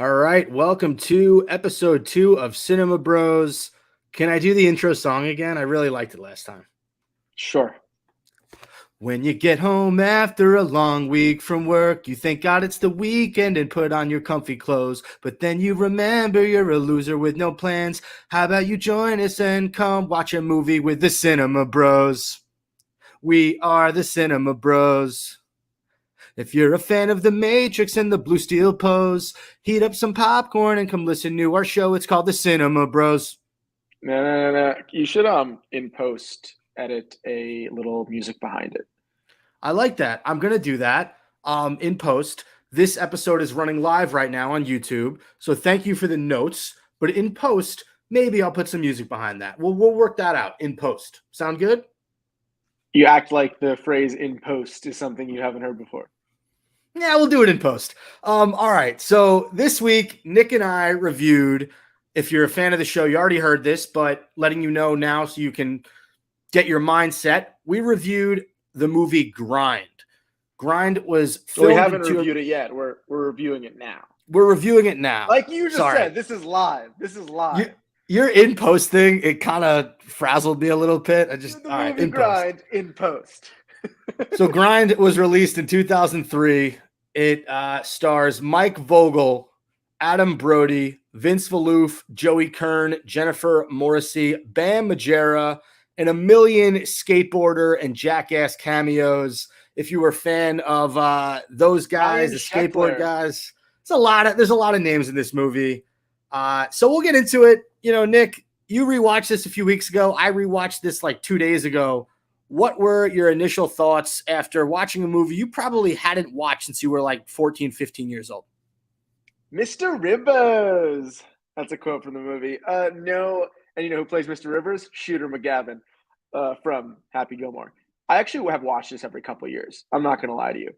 All right, welcome to episode 2 of Cinema Bros. Can I do the intro song again? I really liked it last time. Sure. When you get home after a long week from work, you thank God it's the weekend and put on your comfy clothes. But then you remember you're a loser with no plans. How about you join us and come watch a movie with the Cinema Bros? We are the Cinema Bros. If you're a fan of The Matrix and the Blue Steel pose, heat up some popcorn and come listen to our show. It's called the Cinema Bros. No. You should in post edit a little music behind it. I like that. I'm going to do that in post. This episode is running live right now on YouTube. So thank you for the notes. But in post, maybe I'll put some music behind that. We'll work that out in post. Sound good? You act like the phrase "in post" is something you haven't heard before. Yeah, we'll do it in post. All right. So this week, Nick and I reviewed. If you're a fan of the show, you already heard this, but letting you know now so you can get your mindset. We reviewed the movie Grind. Grind was filmed. We haven't reviewed it yet. We're reviewing it now. We're reviewing it now. Like you just said, this is live. Your in post thing, it kind of frazzled me a little bit. Movie Grind in post. So Grind was released in 2003. It stars Mike Vogel, Adam Brody, Vince Valouf, Joey Kern, Jennifer Morrissey, Bam Margera, and a million skateboarder and jackass cameos. If you were a fan of those guys, the skateboard guys, there's a lot of names in this movie. So we'll get into it. You know, Nick, you rewatched this a few weeks ago. I rewatched this like 2 days ago. What were your initial thoughts after watching a movie you probably hadn't watched since you were like 14, 15 years old? Mr. Rivers. That's a quote from the movie. No. And you know who plays Mr. Rivers? Shooter McGavin from Happy Gilmore. I actually have watched this every couple of years. I'm not going to lie to you.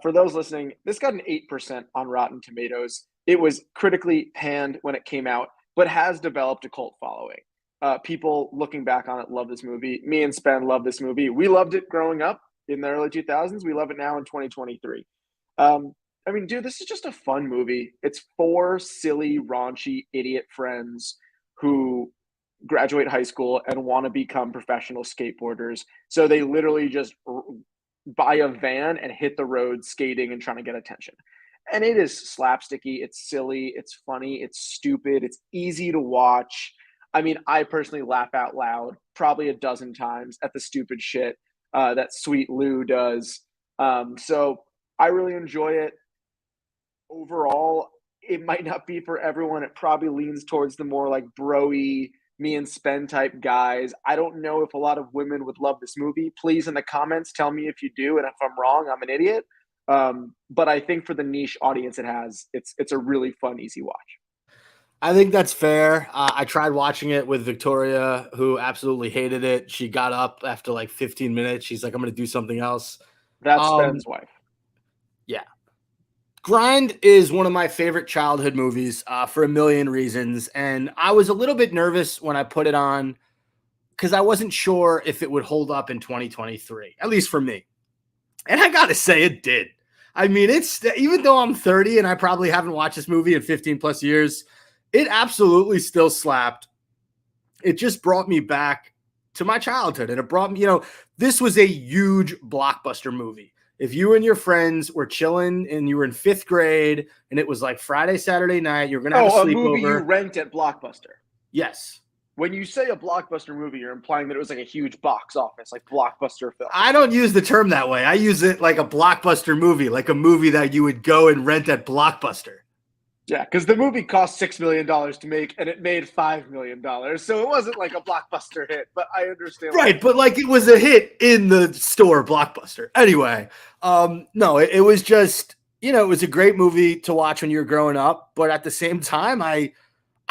For those listening, this got an 8% on Rotten Tomatoes. It was critically panned when it came out, but has developed a cult following. People looking back on it love this movie. Me and Spen love this movie. We loved it growing up in the early 2000s. We love it now in 2023. I mean, dude, this is just a fun movie. It's 4 silly, raunchy, idiot friends who graduate high school and want to become professional skateboarders. So they literally just buy a van and hit the road skating and trying to get attention. And it is slapsticky. It's silly. It's funny. It's stupid. It's easy to watch. I mean, I personally laugh out loud probably a dozen times at the stupid shit that Sweet Lou does. So I really enjoy it. Overall, it might not be for everyone. It probably leans towards the more like bro-y, me and Spen type guys. I don't know if a lot of women would love this movie. Please, in the comments, tell me if you do. And if I'm wrong, I'm an idiot. But I think for the niche audience it has, it's a really fun, easy watch. I think that's fair. I tried watching it with Victoria, who absolutely hated it. She got up after like 15 minutes. She's like, I'm going to do something else. That's Spen's wife. Yeah. Grind is one of my favorite childhood movies for a million reasons. And I was a little bit nervous when I put it on because I wasn't sure if it would hold up in 2023, at least for me. And I got to say it did. I mean, even though I'm 30 and I probably haven't watched this movie in 15 plus years, it absolutely still slapped. It just brought me back to my childhood. And it brought me, this was a huge blockbuster movie. If you and your friends were chilling and you were in 5th grade and it was like Friday, Saturday night, you're going to have a sleepover. A movie you rent at Blockbuster. Yes. When you say a blockbuster movie, you're implying that it was like a huge box office, like Blockbuster film. I don't use the term that way. I use it like a blockbuster movie, like a movie that you would go and rent at Blockbuster. Yeah, because the movie cost $6 million to make, and it made $5 million. So it wasn't like a blockbuster hit, but I understand. Right, but like it was a hit in the store, Blockbuster. Anyway, no, it was just, it was a great movie to watch when you were growing up. But at the same time, I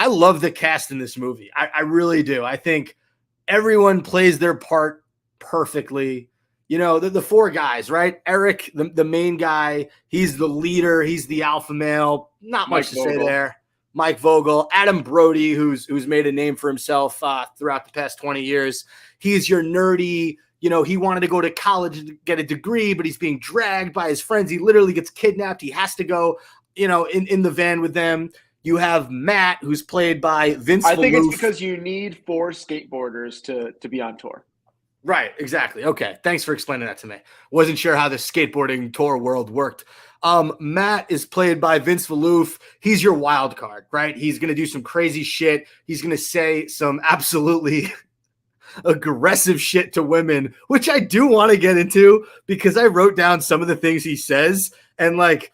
love the cast in this movie. I really do. I think everyone plays their part perfectly. The 4 guys, right? Eric, the main guy, he's the leader. He's the alpha male. Not much to say there. Mike Vogel, Adam Brody, who's made a name for himself throughout the past 20 years. He's your nerdy, he wanted to go to college and get a degree, but he's being dragged by his friends. He literally gets kidnapped. He has to go. in the van with them. You have Matt, who's played by Vince I think it's Maloof. because you need 4 skateboarders to be on tour. Right, exactly. Okay, thanks for explaining that to me. Wasn't sure how the skateboarding tour world worked. Matt is played by Vince Maloof. He's your wild card, right? He's going to do some crazy shit. He's going to say some absolutely aggressive shit to women, which I do want to get into because I wrote down some of the things he says, and like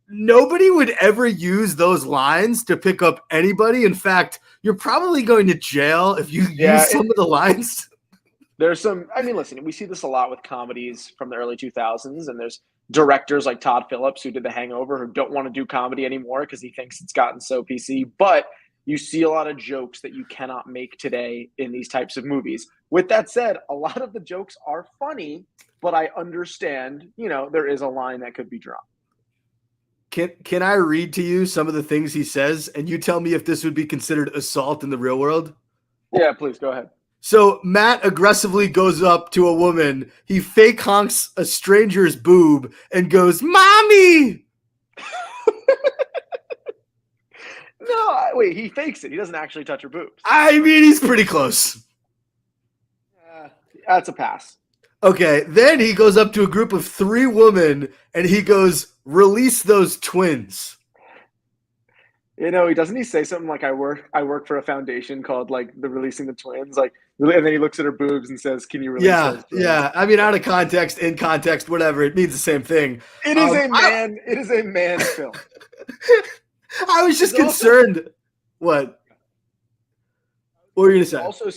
nobody would ever use those lines to pick up anybody. In fact, you're probably going to jail if you use some of the lines. There's some, I mean, listen, we see this a lot with comedies from the early 2000s, and there's directors like Todd Phillips who did The Hangover who don't want to do comedy anymore because he thinks it's gotten so PC. But you see a lot of jokes that you cannot make today in these types of movies. With that said, a lot of the jokes are funny, but I understand, there is a line that could be drawn. Can I read to you some of the things he says, and you tell me if this would be considered assault in the real world? Yeah, please go ahead. So Matt aggressively goes up to a woman. He fake honks a stranger's boob and goes, "Mommy!" No, wait, he fakes it. He doesn't actually touch her boobs. I mean, he's pretty close. That's a pass. Okay, then he goes up to a group of 3 women and he goes, "Release those twins." Doesn't he say something like, I work for a foundation called like the Releasing the Twins, like, and then he looks at her boobs and says, "Can you release those twins?" Yeah. I mean, out of context, in context, whatever, it means the same thing. It is a man film. I was just concerned. What were you gonna say?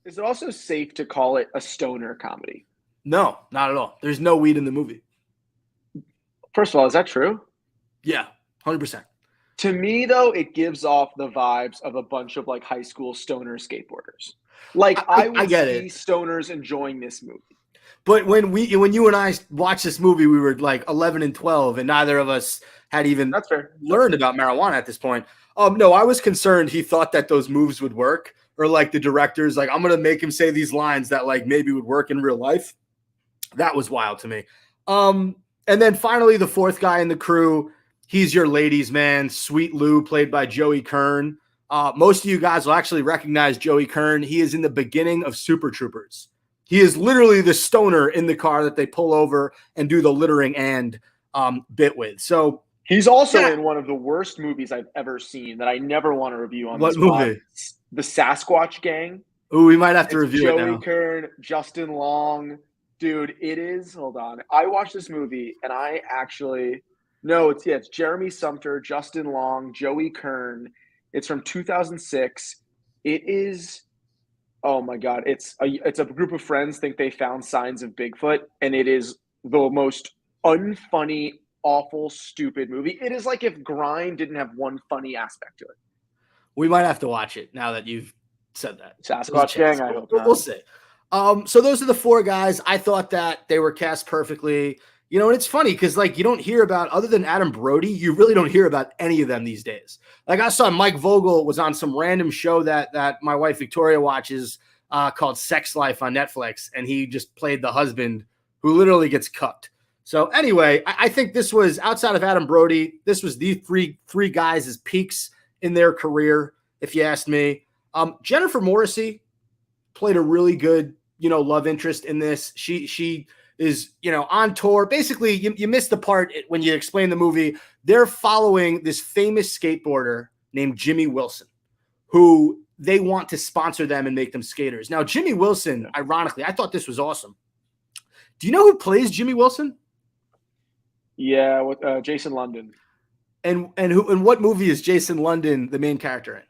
Is it also safe to call it a stoner comedy? No, not at all. There's no weed in the movie. First of all, is that true? Yeah, 100%. To me, though, it gives off the vibes of a bunch of like high school stoner skateboarders. Like I would see stoners enjoying this movie. But when you and I watched this movie, we were like 11 and 12, and neither of us had even learned about marijuana at this point. No, I was concerned he thought that those moves would work, or like the director's like, I'm gonna make him say these lines that like maybe would work in real life. That was wild to me. And then finally, the 4th guy in the crew. He's your ladies' man, Sweet Lou, played by Joey Kern. Most of you guys will actually recognize Joey Kern. He is in the beginning of Super Troopers. He is literally the stoner in the car that they pull over and do the littering and bit with. So he's also in one of the worst movies I've ever seen that I never want to review on this movie? The Sasquatch Gang. Oh, we might have to review it now. Joey Kern, Justin Long. Dude, it is. Hold on. I watched this movie and I actually... No, it's Jeremy Sumpter, Justin Long, Joey Kern. It's from 2006. It is, oh my God, it's a group of friends think they found signs of Bigfoot, and it is the most unfunny, awful, stupid movie. It is like if Grind didn't have one funny aspect to it. We might have to watch it now that you've said that. Sasquatch Gang, I hope not. We'll see. So those are the 4 guys. I thought that they were cast perfectly. And it's funny because, like, you don't hear about, other than Adam Brody, you really don't hear about any of them these days. Like, I saw Mike Vogel was on some random show that my wife Victoria watches called Sex Life on Netflix, and he just played the husband who literally gets cucked. So anyway, I think this was, outside of Adam Brody, this was the three guys' peaks in their career, if you asked me. Jennifer Morrissey played a really good, love interest in this. She is, on tour. Basically, you missed the part when you explain the movie. They're following this famous skateboarder named Jimmy Wilson, who they want to sponsor them and make them skaters. Now, Jimmy Wilson, ironically, I thought this was awesome. Do you know who plays Jimmy Wilson? Yeah, with Jason London. And what movie is Jason London the main character in?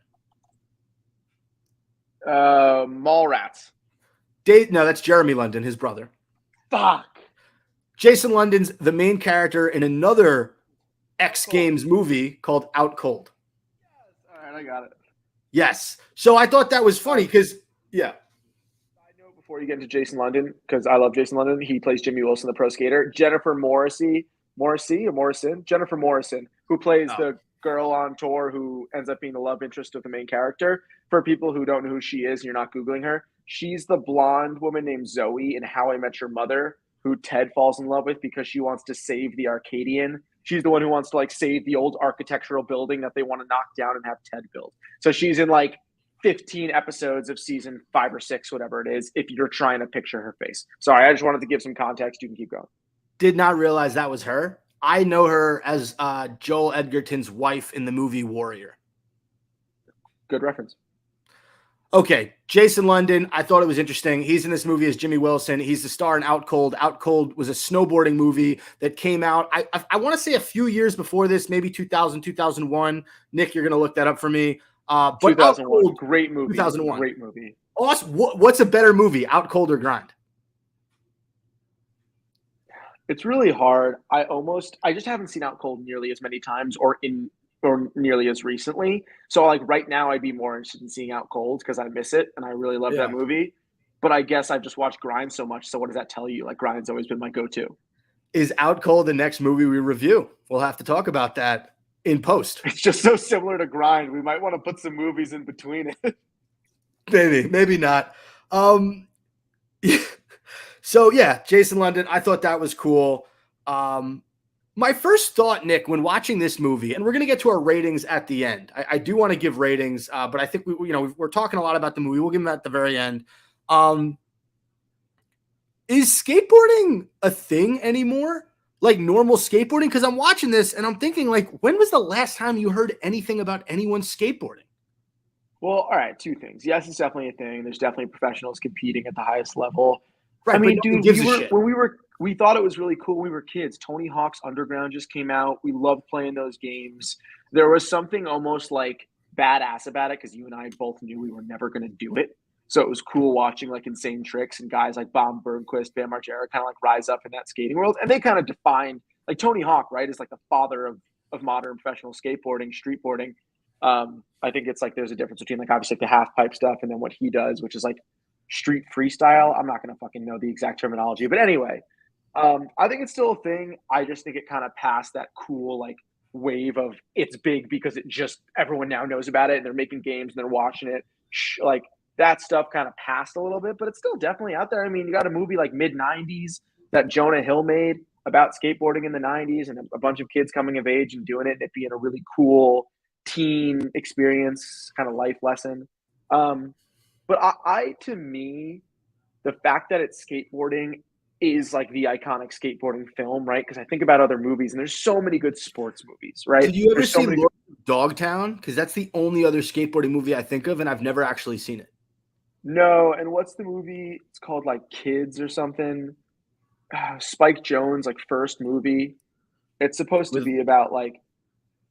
Mallrats. No, that's Jeremy London, his brother. Fuck. Jason London's the main character in another X Games movie called Out Cold. Yes. All right, I got it. Yes. So I thought that was funny because, yeah. I know before you get into Jason London, because I love Jason London, he plays Jimmy Wilson, the pro skater. Jennifer Morrison, who plays the girl on tour who ends up being the love interest of the main character. For people who don't know who she is and you're not Googling her, she's the blonde woman named Zoe in How I Met Your Mother, who Ted falls in love with because she wants to save the Arcadian she's the one who wants to like save the old architectural building that they want to knock down and have Ted build. So she's in like 15 episodes of season 5 or 6, whatever it is, if you're trying to picture her face. Sorry, I just wanted to give some context. You can keep going. Did not realize that was her. I know her as Joel Edgerton's wife in the movie Warrior. Good reference. Okay, Jason London, I thought it was interesting. He's in this movie as Jimmy Wilson. He's the star in Out Cold. Out Cold was a snowboarding movie that came out, I want to say a few years before this, maybe 2000, 2001. Nick, you're going to look that up for me. But 2001, Cold, great movie. 2001. Great movie. Awesome. What's a better movie, Out Cold or Grind? It's really hard. I just haven't seen Out Cold nearly as many times or nearly as recently. So like right now I'd be more interested in seeing Out Cold because I miss it and I really love that movie. But I guess I've just watched Grind so much. So what does that tell you? Like Grind's always been my go-to. Is Out Cold the next movie we review? We'll have to talk about that in post. It's just so similar to Grind. We might want to put some movies in between it. Maybe not. So yeah, Jason London, I thought that was cool. My first thought, Nick, when watching this movie, and we're going to get to our ratings at the end. I do want to give ratings, but I think we're talking a lot about the movie. We'll give them at the very end. Is skateboarding a thing anymore? Like normal skateboarding? Because I'm watching this and I'm thinking, like, when was the last time you heard anything about anyone skateboarding? Well, all right, two things. Yes, it's definitely a thing. There's definitely professionals competing at the highest level. Right, I mean, dude, we thought it was really cool when we were kids. Tony Hawk's Underground just came out. We loved playing those games. There was something almost like badass about it because you and I both knew we were never going to do it. So it was cool watching like insane tricks and guys like Bob Burnquist, Bam Margera kind of like rise up in that skating world. And they kind of defined like Tony Hawk, right, is like the father of modern professional skateboarding, streetboarding. I think it's like there's a difference between like obviously like the half pipe stuff and then what he does, which is like street freestyle. I'm not going to fucking know the exact terminology, but anyway, I think it's still a thing. I just think it kind of passed that cool like wave of it's big because it just everyone now knows about it and they're making games and they're watching it. Like that stuff kind of passed a little bit, but it's still definitely out there. I mean, you got a movie like mid 90s that Jonah Hill made about skateboarding in the 90s and a bunch of kids coming of age and doing it and it being a really cool teen experience, kind of life lesson. But to me, the fact that it's skateboarding is like the iconic skateboarding film, right? Because I think about other movies and there's so many good sports movies, right? Did you ever there's see Dogtown? Because that's the only other skateboarding movie I think of, and I've never actually seen it. No, and what's the movie? It's called like Kids or something. Spike Jonze, like first movie. It's supposed to be about like,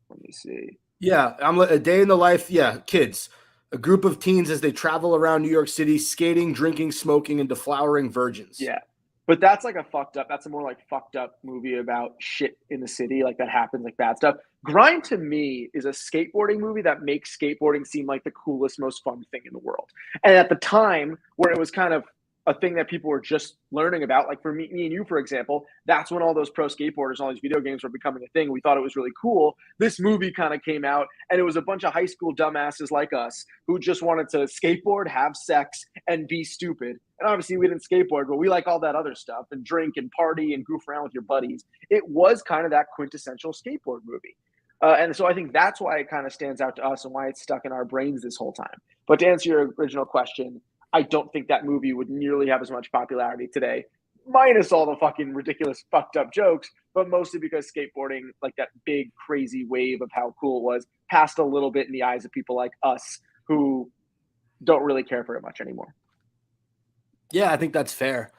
let me see. Yeah, I'm A Day in the Life. Yeah, Kids. A group of teens as they travel around New York City, skating, drinking, smoking, and deflowering virgins. Yeah. But that's like that's a more like fucked up movie about shit in the city, like that happens, like bad stuff. Grind to me is a skateboarding movie that makes skateboarding seem like the coolest, most fun thing in the world. And at the time where it was kind of a thing that people were just learning about, like for me and you, for example, that's when all those pro skateboarders and all these video games were becoming a thing. We thought it was really cool. This movie kind of came out and it was a bunch of high school dumbasses like us who just wanted to skateboard, have sex, and be stupid. And obviously we didn't skateboard, but we like all that other stuff and drink and party and goof around with your buddies. It was kind of that quintessential skateboard movie. And so I think that's why it kind of stands out to us and why it's stuck in our brains this whole time. But to answer your original question, I don't think that movie would nearly have as much popularity today, minus all the fucking ridiculous fucked up jokes, but mostly because skateboarding, like that big crazy wave of how cool it was, passed a little bit in the eyes of people like us who don't really care for it much anymore. Yeah, I think that's fair.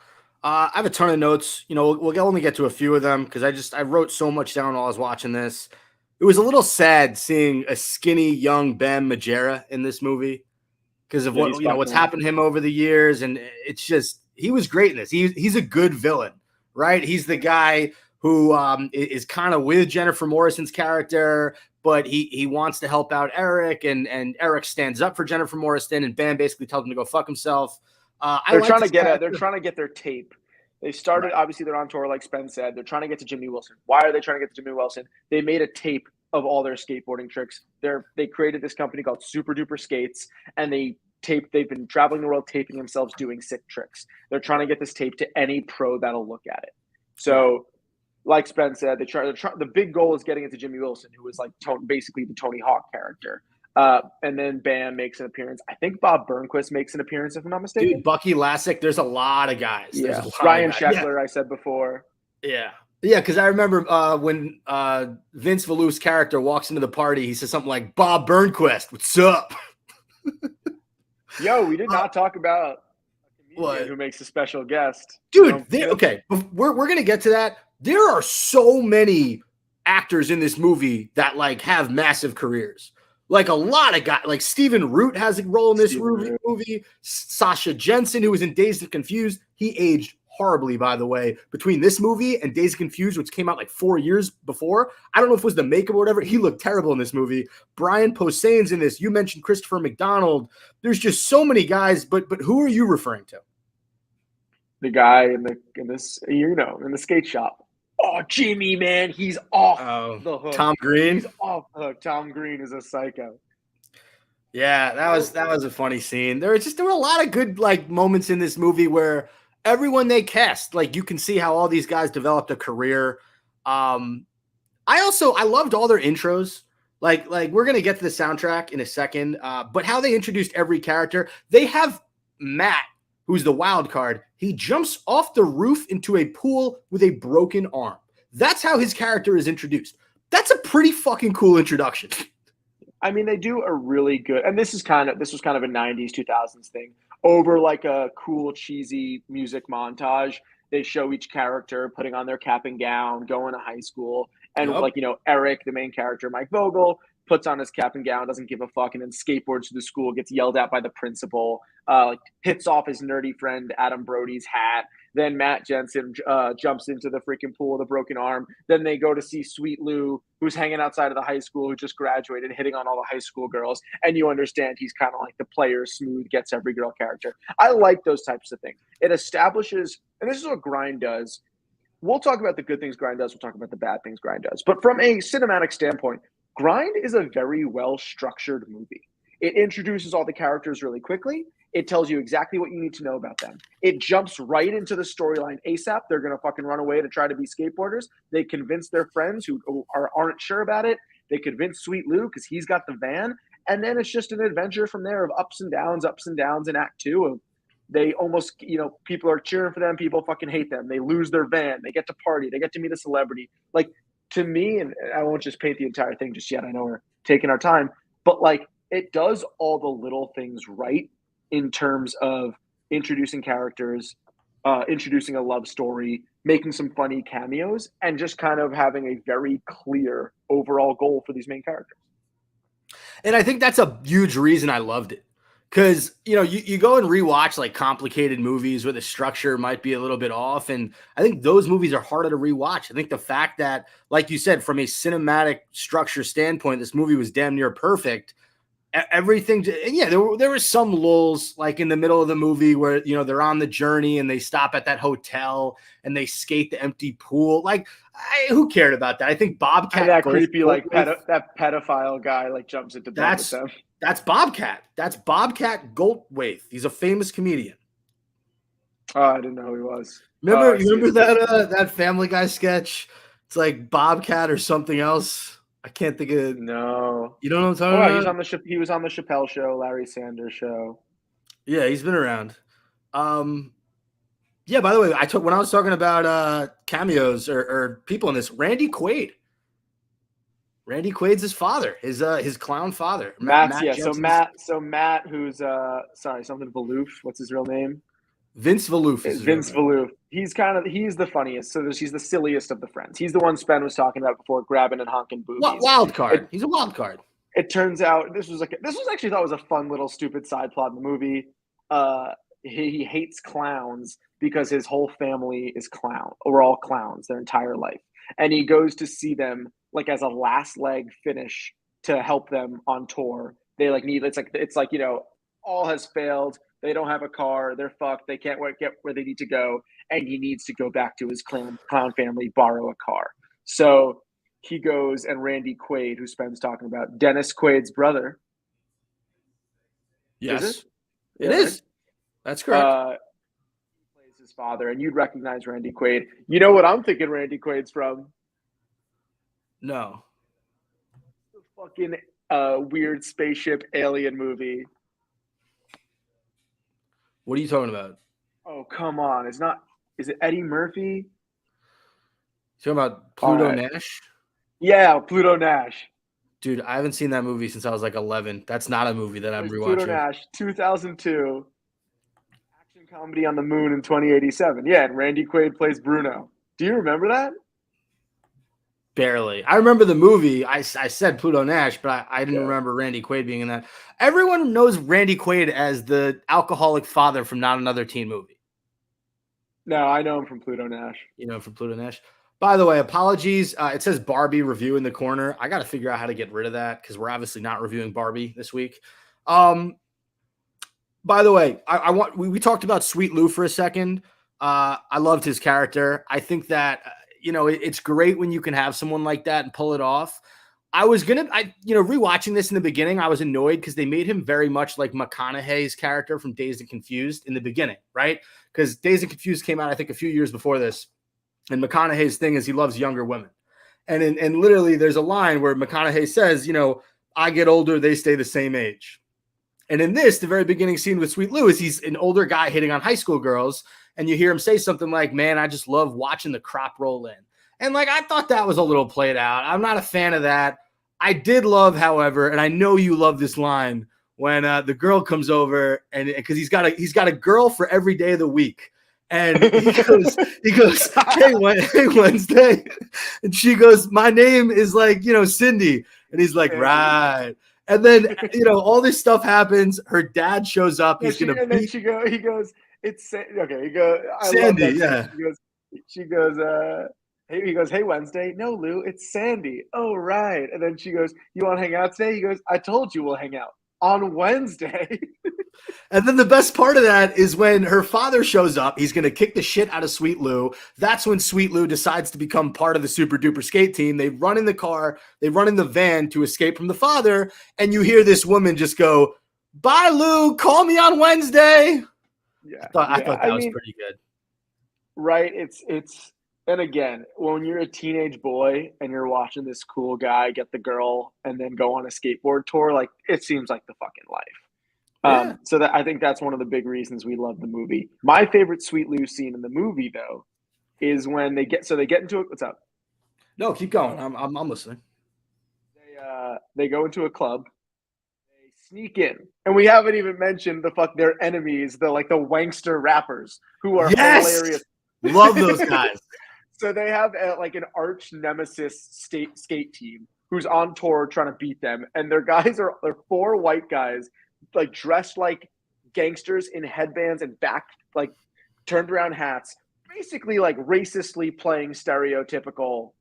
I have a ton of notes. We'll only get to a few of them because I wrote so much down while I was watching this. It was a little sad seeing a skinny young Bam Margera in this movie because of what's happened to him over the years, and it's just he was great in this. He's a good villain, right? He's the guy who is kind of with Jennifer Morrison's character, but he wants to help out Eric, and Eric stands up for Jennifer Morrison, and Bam basically tells him to go fuck himself. They're trying to get their tape. They started, obviously they're on tour, like Spen said. They're trying to get to Jimmy Wilson. Why are they trying to get to Jimmy Wilson? They made a tape of all their skateboarding tricks. They created this company called Super Duper Skates, and they've been traveling the world taping themselves doing sick tricks. They're trying to get this tape to any pro that'll look at it. So like Spen said, the big goal is getting it to Jimmy Wilson, who was like basically the Tony Hawk character. And then Bam makes an appearance. I think Bob Burnquist makes an appearance, if I'm not mistaken. Dude, Bucky Lasek. There's a lot of guys. There's Yeah, a lot Ryan of guys. Sheckler, I said before. Yeah. Yeah, because I remember when Vince Valu's character walks into the party, he says something like, Bob Burnquist, what's up? Yo, we did not talk about a comedian What? who makes a special guest. Dude, okay, we're going to get to that. There are so many actors in this movie that like have massive careers. Like a lot of guys, like Stephen Root has a role in this movie. Sasha Jensen, who was in Dazed and Confused, he aged horribly, by the way, between this movie and Dazed and Confused, which came out like 4 years before. I don't know if it was the makeup or whatever. He looked terrible in this movie. Brian Posehn's in this. You mentioned Christopher McDonald. There's just so many guys, but who are you referring to? The guy in the skate shop. Oh, Jimmy, man, he's off the hook. Tom Green. He's off the hook. Tom Green is a psycho. Yeah, that was a funny scene. There were a lot of good like moments in this movie where everyone they cast, like you can see how all these guys developed a career. I loved all their intros. Like we're gonna get to the soundtrack in a second, but how they introduced every character. They have Matt, who's the wild card. He jumps off the roof into a pool with a broken arm. That's how his character is introduced. That's a pretty fucking cool introduction. I mean, they do a really good, and this was kind of a 90s, 2000s thing. Over like a cool, cheesy music montage, they show each character putting on their cap and gown, going to high school. And Eric, the main character, Mike Vogel, puts on his cap and gown, doesn't give a fuck, and then skateboards to the school, gets yelled at by the principal, hits off his nerdy friend Adam Brody's hat. Then Matt Jensen jumps into the freaking pool with a broken arm. Then they go to see Sweet Lou, who's hanging outside of the high school, who just graduated, hitting on all the high school girls. And you understand he's kind of like the player, smooth, gets every girl character. I like those types of things. It establishes, and this is what Grind does. We'll talk about the good things Grind does. We'll talk about the bad things Grind does. But from a cinematic standpoint, Grind is a very well-structured movie. It introduces all the characters really quickly. It tells you exactly what you need to know about them. It jumps right into the storyline ASAP. They're going to fucking run away to try to be skateboarders. They convince their friends who aren't sure about it. They convince Sweet Lou because he's got the van. And then it's just an adventure from there of ups and downs in Act 2 of they almost, people are cheering for them. People fucking hate them. They lose their van. They get to party. They get to meet a celebrity. Like, to me, and I won't just paint the entire thing just yet. I know we're taking our time. But, like, it does all the little things right in terms of introducing characters, introducing a love story, making some funny cameos, and just kind of having a very clear overall goal for these main characters. And I think that's a huge reason I loved it. Because, you go and rewatch like complicated movies where the structure might be a little bit off. And I think those movies are harder to rewatch. I think the fact that, like you said, from a cinematic structure standpoint, this movie was damn near perfect. Everything. Yeah, there were some lulls like in the middle of the movie where, they're on the journey and they stop at that hotel and they skate the empty pool. Like, who cared about that? I think Bobcat. And that creepy, that pedophile guy like jumps into bed with them. That's Bobcat. That's Bobcat Goldthwait. He's a famous comedian. Oh, I didn't know who he was. Remember that Family Guy sketch? It's like Bobcat or something else. I can't think of. No, you don't know what I'm talking about? He was on the Chappelle Show, Larry Sanders Show. Yeah, he's been around. Yeah. By the way, when I was talking about cameos or people in this, Randy Quaid. Randy Quaid's his father, his clown father. Matt, who's something Valoof. What's his real name? Vince Valoof. Vince Valoof. He's the funniest. So he's the silliest of the friends. He's the one Spen was talking about before, grabbing and honking boobies. Wild card. He's a wild card. It turns out this was actually thought was a fun little stupid side plot in the movie. He hates clowns because his whole family is clown. We're all clowns their entire life, and he goes to see them like as a last leg finish to help them on tour. They need it's like all has failed. They don't have a car. They're fucked. They can't get where they need to go, and he needs to go back to his clown family, borrow a car. So he goes, and Randy Quaid, who Spen's talking about, Dennis Quaid's brother. Yes, is it? It is. That's correct. He plays his father, and you'd recognize Randy Quaid. You know what I'm thinking Randy Quaid's from? No. The fucking weird spaceship alien movie. What are you talking about? Oh, come on. It's not. Is it Eddie Murphy? You talking about All Pluto right. Nash? Yeah, Pluto Nash. Dude, I haven't seen that movie since I was like 11. That's not a movie that I'm There's Pluto rewatching. Nash, 2002. Action comedy on the moon in 2087. Yeah, and Randy Quaid plays Bruno. Do you remember that? Barely. I remember the movie. I said Pluto Nash, but I didn't Yeah. remember Randy Quaid being in that. Everyone knows Randy Quaid as the alcoholic father from Not Another Teen Movie. No, I know him from Pluto Nash. You know, from Pluto Nash. By the way, apologies. It says Barbie review in the corner. I got to figure out how to get rid of that because we're obviously not reviewing Barbie this week. By the way, I want we talked about Sweet Lou for a second. I loved his character. I think that it's great when you can have someone like that and pull it off. Rewatching this in the beginning, I was annoyed because they made him very much like McConaughey's character from Dazed and Confused in the beginning, right? Because Dazed and Confused came out, I think, a few years before this, and McConaughey's thing is he loves younger women, and literally there's a line where McConaughey says, I get older, they stay the same age. And in this, the very beginning scene with Sweet Lou is he's an older guy hitting on high school girls, and you hear him say something like, man, I just love watching the crop roll in. And like, I thought that was a little played out. I'm not a fan of that. I did love, however, and I know you love this line when the girl comes over and because he's got a girl for every day of the week. And he goes, hey, Wednesday. And she goes, my name is like, Cindy. And he's like, right. And then, all this stuff happens. Her dad shows up. He's going to beat. He goes, it's okay. He goes, I Sandy, love that. yeah. He goes, hey, Wednesday. No, Lou, it's Sandy. Oh, right. And then she goes, you want to hang out today? He goes, I told you we'll hang out on Wednesday. And then the best part of that is when her father shows up, he's going to kick the shit out of Sweet Lou. That's when Sweet Lou decides to become part of the super duper skate team. They run in the car, they run in the van to escape from the father. And you hear this woman just go, bye, Lou, call me on Wednesday. Yeah. I thought that was pretty good. Right. And again, when you're a teenage boy and you're watching this cool guy get the girl and then go on a skateboard tour, like it seems like the fucking life. Yeah. So I think that's one of the big reasons we love the movie. My favorite Sweet Lou scene in the movie, though, is when they get into it. What's up? No, keep going. I'm listening. They go into a club. They sneak in, and we haven't even mentioned their enemies, the wankster rappers who are hilarious. Love those guys. So they have an arch nemesis skate team who's on tour trying to beat them, and they're four white guys dressed like gangsters in headbands and turned around hats, basically racistly playing stereotypical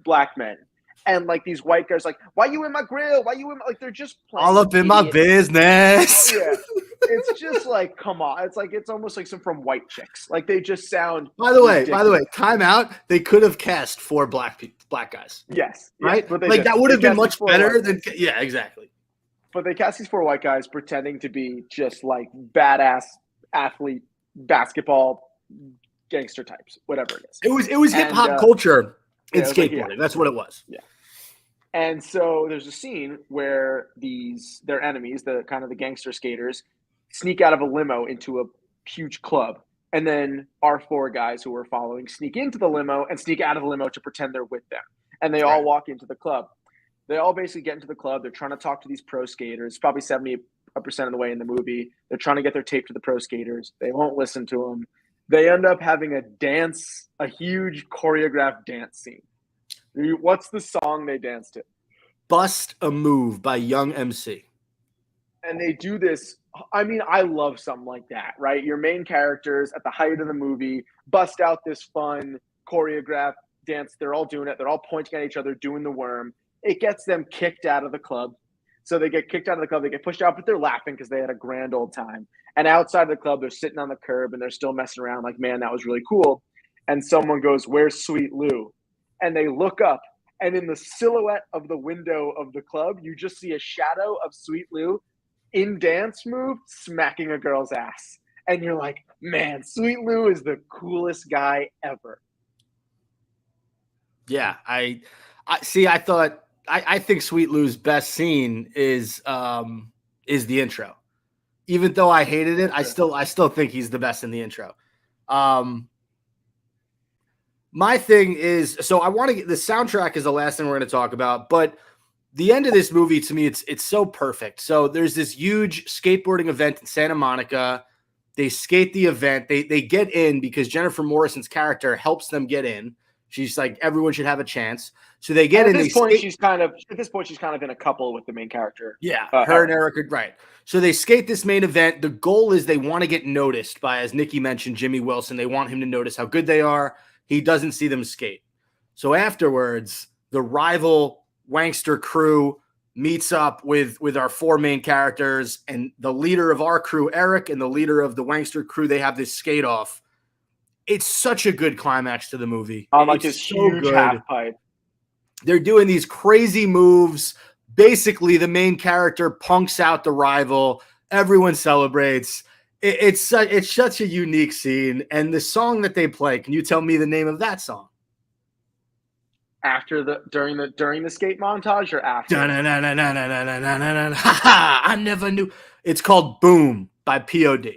black men. And these white guys why you in my grill? Why you in they're just playing all up in my business. Yeah. It's just come on. It's almost like some from White Chicks. They just sound. By the way, time out. They could have cast 4 black guys. Yes. Right? But that would have been much better than exactly. But they cast these 4 white guys pretending to be just badass athlete, basketball, gangster types, whatever it is. It was hip hop culture in skateboarding. That's what it was. Yeah. And so there's a scene where their enemies, the kind of the gangster skaters, sneak out of a limo into a huge club. And then our 4 guys who we're following sneak into the limo and sneak out of the limo to pretend they're with them. And they all walk into the club. They all basically get into the club. They're trying to talk to these pro skaters, probably 70% of the way in the movie. They're trying to get their tape to the pro skaters. They won't listen to them. They end up having a huge choreographed dance scene. What's the song they danced to? Bust a Move by Young MC. And they do this. I mean, I love something like that, right? Your main characters at the height of the movie bust out this fun choreographed dance. They're all doing it. They're all pointing at each other, doing the worm. It gets them kicked out of the club. So they get kicked out of the club. They get pushed out, but they're laughing because they had a grand old time. And outside of the club, they're sitting on the curb and they're still messing around like, man, that was really cool. And someone goes, where's Sweet Lou? And they look up, and in the silhouette of the window of the club, you just see a shadow of Sweet Lou in dance move smacking a girl's ass. and you're like, man, Sweet Lou is the coolest guy ever. Yeah, I see. I think Sweet Lou's best scene is the intro. Even though I hated it, I still think he's the best in the intro. Um, my thing is, so I want to get the soundtrack is the last thing we're going to talk about, but the end of this movie to me, it's so perfect. So there's this huge skateboarding event in Santa Monica. They skate the event. They get in because Jennifer Morrison's character helps them get in. She's like, everyone should have a chance. So they get At in. this point, she's kind of in a couple with the main character. Yeah, her and Eric are right. So they skate this main event. The goal is they want to get noticed by, as Nikki mentioned, Jimmy Wilson. They want him to notice how good they are. He doesn't see them skate. So afterwards, the rival Wankster crew meets up with our four main characters, and the leader of our crew, Eric, and the leader of the Wankster crew, they have this skate off. It's such a good climax to the movie. On like it's this so huge good. half pipe. They're doing these crazy moves. Basically, the main character punks out the rival. Everyone celebrates. It's such a unique scene. And the song that they play, can you tell me the name of that song? During the skate montage or after? I never knew. It's called Boom by POD.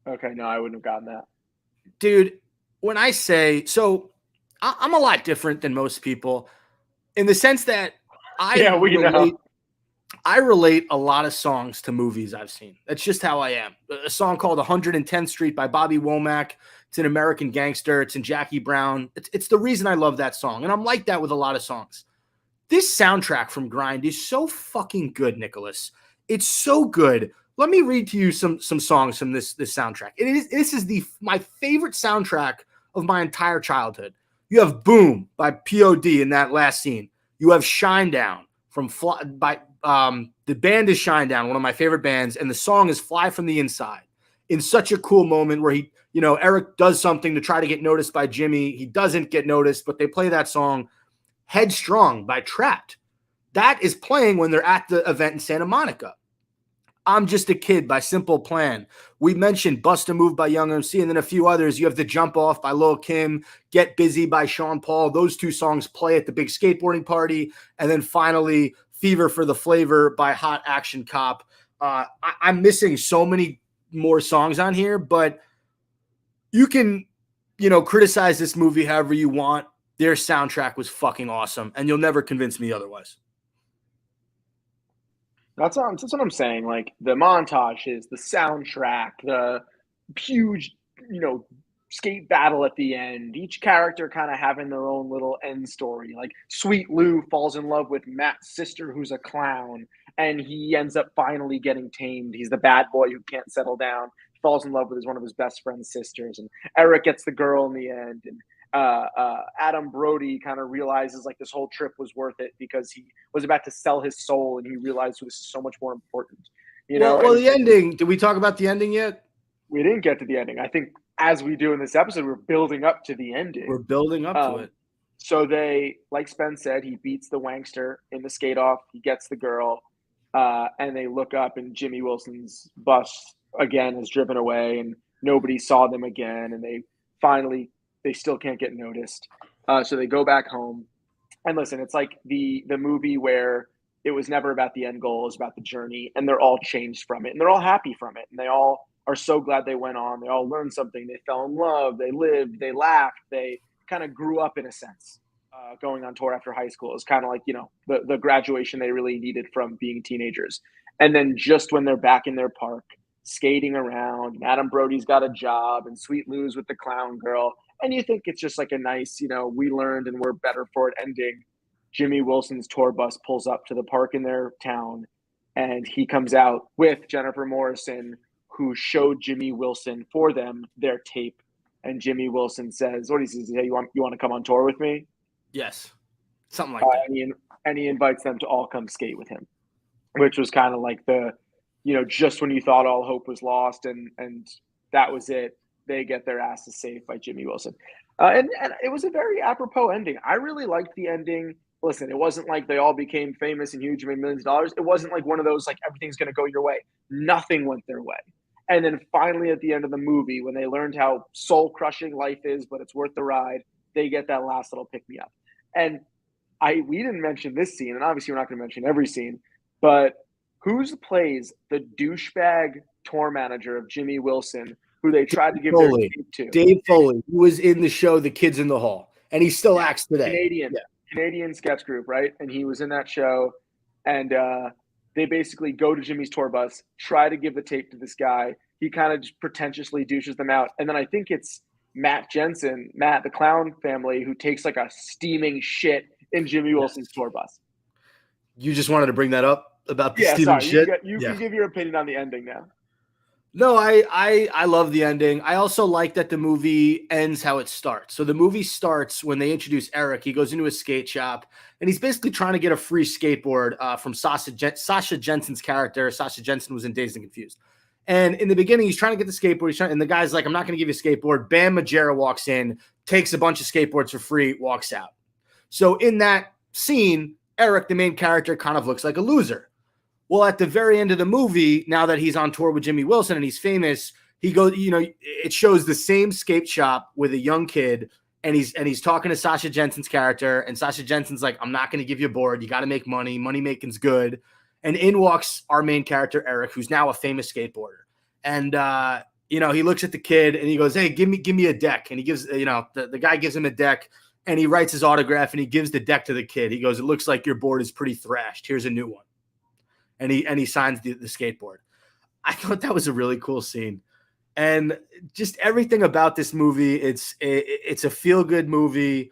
Okay, no, I wouldn't have gotten that. Dude, when I say, so I'm a lot different than most people in the sense that I relate a lot of songs to movies I've seen. That's just how I am. A song called 110th Street by Bobby Womack. It's an American Gangster. It's in Jackie Brown. It's the reason I love that song. And I'm like that with a lot of songs. This soundtrack from Grind is so fucking good, Nicholas. It's so good. Let me read to you some songs from this soundtrack. This is my favorite soundtrack of my entire childhood. You have Boom by POD in that last scene. You have Shinedown the band is Shinedown, one of my favorite bands, and the song is Fly from the Inside. In such a cool moment where Eric does something to try to get noticed by Jimmy. He doesn't get noticed, but they play that song. Headstrong by Trapped. That is playing when they're at the event in Santa Monica. I'm Just a Kid by Simple Plan. We mentioned Bust a Move by Young MC, and then a few others. You have The Jump Off by Lil' Kim, Get Busy by Sean Paul. Those two songs play at the big skateboarding party. And then finally, Fever for the Flavor by Hot Action Cop. I'm missing so many more songs on here, but you can, criticize this movie however you want. Their soundtrack was fucking awesome, and you'll never convince me otherwise. That's what I'm saying. Like the montages, the soundtrack, the huge, skate battle at the end. Each character kind of having their own little end story. Like Sweet Lou falls in love with Matt's sister, who's a clown, and he ends up finally getting tamed. He's the bad boy who can't settle down. He falls in love with one of his best friend's sisters, and Eric gets the girl in the end. And Adam Brody kind of realizes like this whole trip was worth it because he was about to sell his soul and he realized this is so much more important. Well, the ending. Did we talk about the ending yet? We didn't get to the ending. I think as we do in this episode, we're building up to the ending. We're building up to it. So they, like Spen said, he beats the Wankster in the skate off. He gets the girl, and they look up and Jimmy Wilson's bus again is driven away and nobody saw them again. And they still can't get noticed. So they go back home. And listen, it's like the movie where it was never about the end goal, it was about the journey, and they're all changed from it, and they're all happy from it, and they all are so glad they went on. They all learned something. They fell in love. They lived. They laughed. They kind of grew up in a sense. Going on tour after high school is kind of like the graduation they really needed from being teenagers. And then just when they're back in their park, skating around, and Adam Brody's got a job, and Sweet Lou's with the clown girl. And you think it's just like a nice, we learned and we're better for it ending. Jimmy Wilson's tour bus pulls up to the park in their town, and he comes out with Jennifer Morrison, who showed Jimmy Wilson for them their tape. And Jimmy Wilson says, what does he say? You want to come on tour with me? Yes. Something like that. And he invites them to all come skate with him, which was kind of like just when you thought all hope was lost and that was it. They get their asses saved by Jimmy Wilson. And it was a very apropos ending. I really liked the ending. Listen, it wasn't like they all became famous and huge and made millions of dollars. It wasn't like one of those, like, everything's going to go your way. Nothing went their way. And then finally at the end of the movie, when they learned how soul crushing life is, but it's worth the ride, they get that last little pick me up. And we didn't mention this scene, and obviously we're not going to mention every scene, but who's plays the douchebag tour manager of Jimmy Wilson, who they tried to give their tape to? Dave Foley, who was in the show The Kids in the Hall, and he still acts today. Canadian sketch group, right? And he was in that show, and they basically go to Jimmy's tour bus, try to give the tape to this guy. He kind of just pretentiously douches them out, and then I think it's Matt the clown family, who takes like a steaming shit in Jimmy Wilson's tour bus. You just wanted to bring that up about the steaming shit? You can give your opinion on the ending now. No, I love the ending. I also like that the movie ends how it starts. So the movie starts when they introduce Eric. He goes into a skate shop, and he's basically trying to get a free skateboard from Sasha Jensen's character. Sasha Jensen was in Dazed and Confused. And in the beginning, he's trying to get the skateboard. And the guy's like, I'm not going to give you a skateboard. Bam Margera walks in, takes a bunch of skateboards for free, walks out. So in that scene, Eric, the main character, kind of looks like a loser. Well, at the very end of the movie, now that he's on tour with Jimmy Wilson and he's famous, he goes, it shows the same skate shop with a young kid, and he's talking to Sasha Jensen's character, and Sasha Jensen's like, I'm not going to give you a board. You got to make money. Money making's good. And in walks our main character, Eric, who's now a famous skateboarder. And, he looks at the kid and he goes, hey, give me a deck. And he gives, the guy gives him a deck, and he writes his autograph and he gives the deck to the kid. He goes, it looks like your board is pretty thrashed. Here's a new one. And he signs the skateboard. I thought that was a really cool scene. And just everything about this movie, it's a feel-good movie.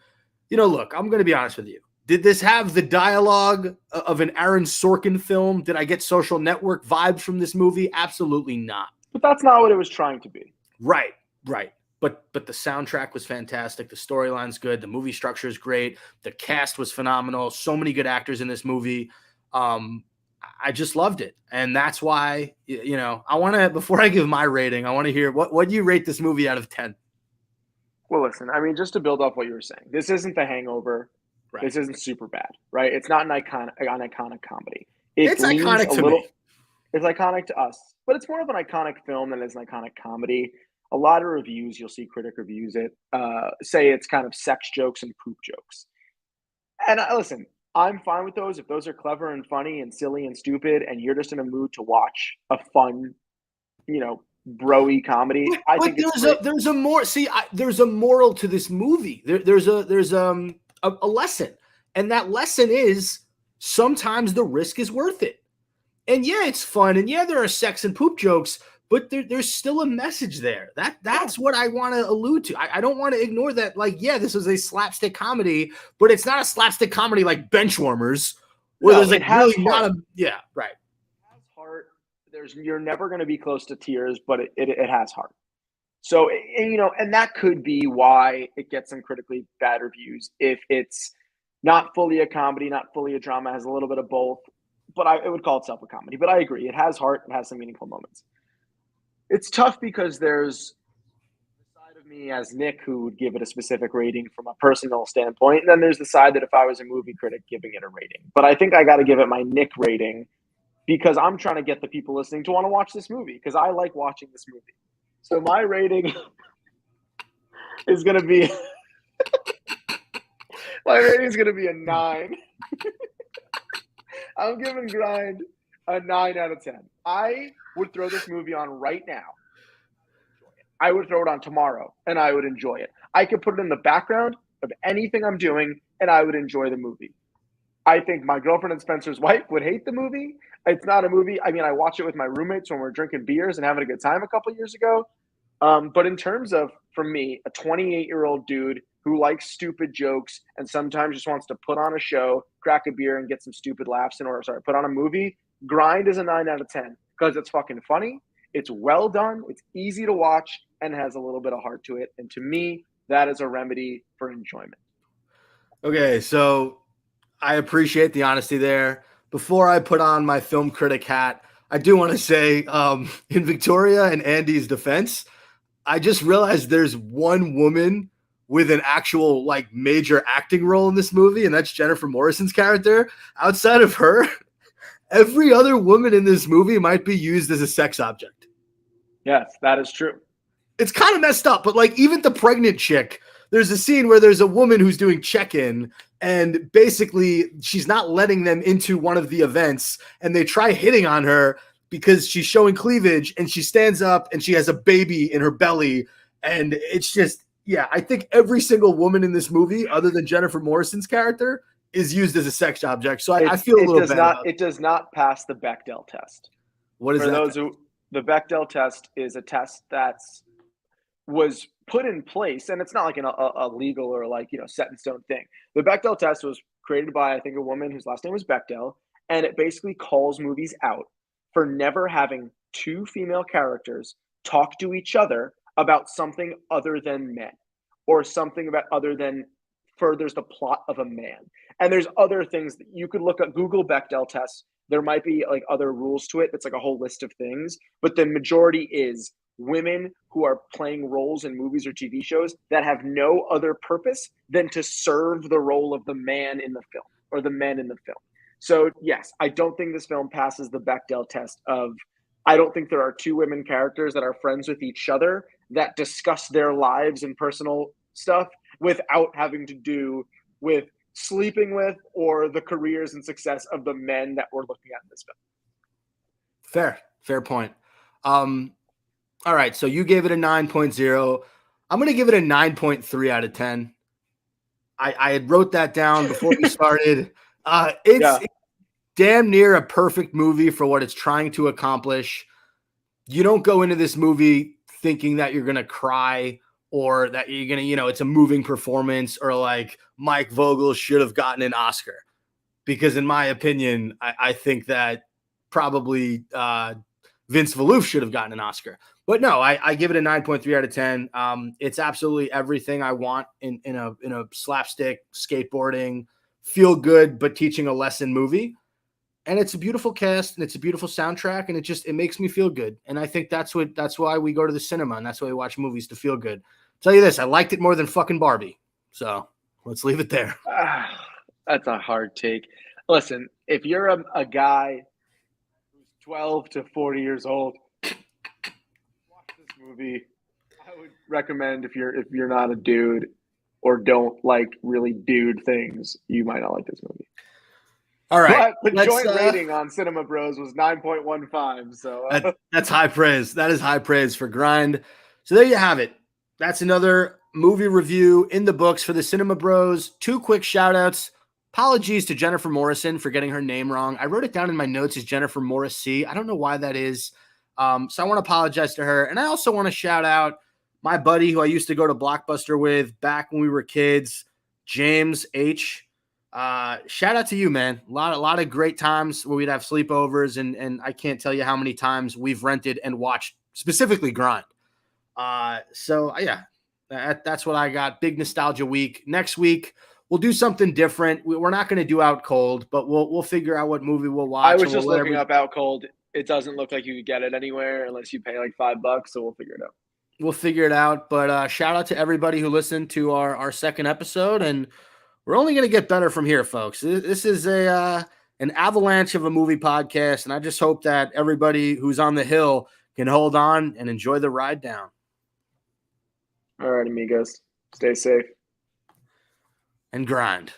Look, I'm going to be honest with you. Did this have the dialogue of an Aaron Sorkin film? Did I get Social Network vibes from this movie? Absolutely not. But that's not what it was trying to be. Right. But the soundtrack was fantastic. The storyline's good. The movie structure is great. The cast was phenomenal. So many good actors in this movie. I just loved it. And that's why, I want to, before I give my rating, I want to hear what do you rate this movie out of 10? Well, listen, I mean, just to build off what you were saying, this isn't The Hangover. Right. This isn't Superbad, right? It's not an iconic comedy. It's iconic to me. It's iconic to us, but it's more of an iconic film than it's an iconic comedy. A lot of reviews, you'll see critic reviews it, say it's kind of sex jokes and poop jokes. And listen, I'm fine with those if those are clever and funny and silly and stupid, and you're just in a mood to watch a fun, bro-y comedy. I think there's a more. See, there's a moral to this movie. There's a lesson, and that lesson is sometimes the risk is worth it. And yeah, it's fun, and yeah, there are sex and poop jokes, but there's still a message there. That's what I want to allude to. I don't want to ignore that. Like, yeah, this was a slapstick comedy, but it's not a slapstick comedy like Benchwarmers, where there's like really not a right. It has heart. You're never going to be close to tears, but it has heart. So and that could be why it gets some critically bad reviews. If it's not fully a comedy, not fully a drama, has a little bit of both. But it would call itself a comedy. But I agree, it has heart. It has some meaningful moments. It's tough because there's the side of me as Nick who would give it a specific rating from a personal standpoint, and then there's the side that if I was a movie critic giving it a rating. But I think I got to give it my Nick rating because I'm trying to get the people listening to want to watch this movie because I like watching this movie. So my rating is going to be a 9. I'm giving Grind a 9 out of 10. I would throw this movie on right now. I would throw it on tomorrow, and I would enjoy it. I could put it in the background of anything I'm doing, and I would enjoy the movie. I think my girlfriend and Spencer's wife would hate the movie. It's not a movie. I mean, I watch it with my roommates when we're drinking beers and having a good time a couple years ago. But in terms of, for me, a 28-year-old dude who likes stupid jokes and sometimes just wants to put on a show, crack a beer, and get some stupid laughs put on a movie, Grind is a 9 out of 10 because it's fucking funny, it's well done, it's easy to watch, and has a little bit of heart to it. And to me, that is a remedy for enjoyment. Okay, so I appreciate the honesty there. Before I put on my film critic hat, I do want to say, in Victoria and Andy's defense, I just realized there's one woman with an actual major acting role in this movie, and that's Jennifer Morrison's character. Outside of her, every other woman in this movie might be used as a sex object. Yes, that is true. It's kind of messed up, but like even the pregnant chick, there's a scene where there's a woman who's doing check-in and basically she's not letting them into one of the events and they try hitting on her because she's showing cleavage and she stands up and she has a baby in her belly. And it's just, yeah, I think every single woman in this movie, other than Jennifer Morrison's character, is used as a sex object. So I feel a little bad. It does not pass the Bechdel test. What is For that? those who, the Bechdel test is a test that's was put in place, and it's not like a legal or like set in stone thing. The Bechdel test was created by I think a woman whose last name was Bechdel, and it basically calls movies out for never having two female characters talk to each other about something other than men or something about other than furthers the plot of a man. And there's other things that you could look at. Google Bechdel tests. There might be like other rules to it. It's like a whole list of things, but the majority is women who are playing roles in movies or TV shows that have no other purpose than to serve the role of the man in the film or the men in the film. So yes, I don't think this film passes the Bechdel test of, I don't think there are two women characters that are friends with each other that discuss their lives and personal stuff without having to do with sleeping with or the careers and success of the men that we're looking at in this film. Fair point. All right, so you gave it a 9.0. I'm going to give it a 9.3 out of 10. I had wrote that down before we started. It's damn near a perfect movie for what it's trying to accomplish. You don't go into this movie thinking that you're going to cry or that you're going to, it's a moving performance or like Mike Vogel should have gotten an Oscar. Because in my opinion, I think that probably Vince Valouf should have gotten an Oscar. But no, I give it a 9.3 out of 10. It's absolutely everything I want in a slapstick skateboarding, feel good but teaching a lesson movie. And it's a beautiful cast and it's a beautiful soundtrack and it makes me feel good. And I think that's why we go to the cinema and that's why we watch movies, to feel good. I'll tell you this, I liked it more than fucking Barbie. So let's leave it there. That's a hard take. Listen, if you're a guy who's 12 to 40 years old, watch this movie. I would recommend if you're not a dude or don't like really dude things, you might not like this movie. All right. But the joint rating on Cinema Bros was 9.15. So that's high praise. That is high praise for Grind. So there you have it. That's another movie review in the books for the Cinema Bros. 2 quick shout outs. Apologies to Jennifer Morrison for getting her name wrong. I wrote it down in my notes as Jennifer Morrissey. I don't know why that is. So I want to apologize to her. And I also want to shout out my buddy who I used to go to Blockbuster with back when we were kids, James H. Shout out to you, man. A lot of great times where we'd have sleepovers, and I can't tell you how many times we've rented and watched specifically Grind. So yeah, that's what I got. Big nostalgia week. Next week we'll do something different. We're not going to do Out Cold, but we'll figure out what movie we'll watch. I was just looking up Out Cold. It doesn't look like you could get it anywhere unless you pay like $5. So we'll figure it out. We'll figure it out. But shout out to everybody who listened to our second episode, and we're only going to get better from here, folks. This is an avalanche of a movie podcast, and I just hope that everybody who's on the hill can hold on and enjoy the ride down. All right, amigos. Stay safe. And grind.